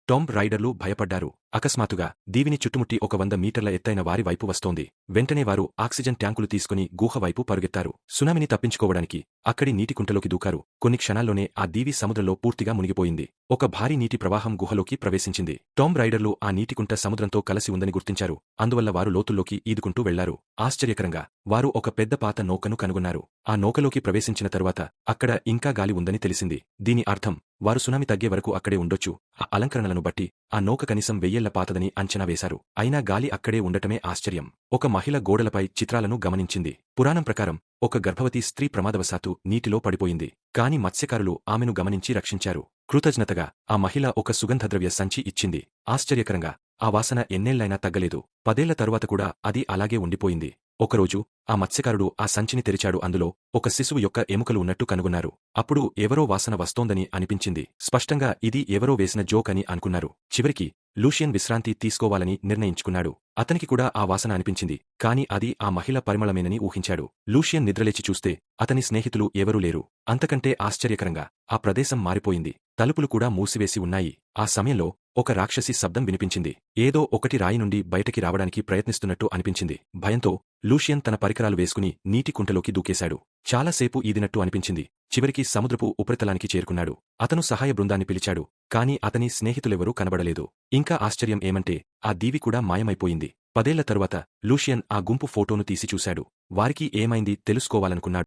Tomb రైడర్లు భయపడ్డారు. అకస్మాత్తుగా దీవిని చుట్టుముట్టి ఒక 100 మీటర్ల ఎత్తైన వారి వైపు వస్తోంది. వెంటనే వారు ఆక్సిజన్ ట్యాంకులు తీసుకుని గుహ వైపు పరుగెత్తారు. సునామీని తప్పించుకోవడానికి అక్కడి నీటి కుంటలోకి దూకారు. కొన్ని క్షణాల్లోనే ఆ దీవి సముద్రంలో పూర్తిగా మునిగిపోయింది. ఒక భారీ నీటి ప్రవాహం గుహలోకి ప్రవేశించింది. టాంబ్ రైడర్లు ఆ నీటికుంట సముద్రంతో కలసి ఉందని గుర్తించారు. అందువల్ల వారు లోతుల్లోకి ఈదుకుంటూ వెళ్లారు. ఆశ్చర్యకరంగా వారు ఒక పెద్ద పాత నౌకను కనుగొన్నారు. ఆ నౌకలోకి ప్రవేశించిన తరువాత అక్కడ ఇంకా గాలి ఉందని తెలిసింది. దీని అర్థం వారు సునామీ తగ్గే వరకు అక్కడే ఉండొచ్చు. ఆ అలంకరణలను బట్టి ఆ నౌక కనీసం 1000 పాతదని అంచనా వేశారు. అయినా గాలి అక్కడే ఉండటమే ఆశ్చర్యం. ఒక మహిళ గోడలపై చిత్రాలను గమనించింది. పురాణం ప్రకారం ఒక గర్భవతి స్త్రీ ప్రమాదవశాత్తు నీటిలో పడిపోయింది. కాని మత్స్యకారులు ఆమెను గమనించి రక్షించారు. కృతజ్ఞతగా ఆ మహిళ ఒక సుగంధద్రవ్య సంచి ఇచ్చింది. ఆశ్చర్యకరంగా ఆ వాసన ఎన్నేళ్లైనా తగ్గలేదు. 10 ఏళ్ల తరువాత కూడా అది అలాగే ఉండిపోయింది. ఒకరోజు ఆ మత్స్యకారుడు ఆ సంచిని తెరిచాడు. అందులో ఒక శిశువు యొక్క ఎముకలు ఉన్నట్టు కనుగొన్నారు. అప్పుడు ఎవరో వాసన వస్తోందని అనిపించింది. స్పష్టంగా ఇది ఎవరో వేసిన జోక్ అని అనుకున్నారు. చివరికి లూషియన్ విశ్రాంతి తీసుకోవాలని నిర్ణయించుకున్నాడు. అతనికి కూడా ఆ వాసన అనిపించింది. కాని అది ఆ మహిళ పరిమళమేనని ఊహించాడు. లూషియన్ నిద్రలేచి చూస్తే అతని స్నేహితులు ఎవరూ లేరు. అంతకంటే ఆశ్చర్యకరంగా ఆ ప్రదేశం మారిపోయింది. తలుపులు కూడా మూసివేసి ఉన్నాయి. ఆ సమయంలో ఒక రాక్షసి శబ్దం వినిపించింది. ఏదో ఒకటి రాయి నుండి బయటకి రావడానికి ప్రయత్నిస్తున్నట్టు అనిపించింది. భయంతో లూషియన్ తన పరికరాలు వేసుకుని నీటి కుంటలోకి దూకేశాడు. చాలాసేపు ఈదినట్టు అనిపించింది. చివరికి సముద్రపు ఉపరితలానికి చేరుకున్నాడు. అతను సహాయ బృందాన్ని పిలిచాడు. కాని అతని స్నేహితులెవరూ కనబడలేదు. ఇంకా ఆశ్చర్యం ఏమంటే ఆ దీవి కూడా మాయమైపోయింది. 10 ఏళ్ల తరువాత లూషియన్ ఆ గుంపు ఫోటోను తీసి చూశాడు. వారికి ఏమైంది తెలుసుకోవాలనుకున్నాడు.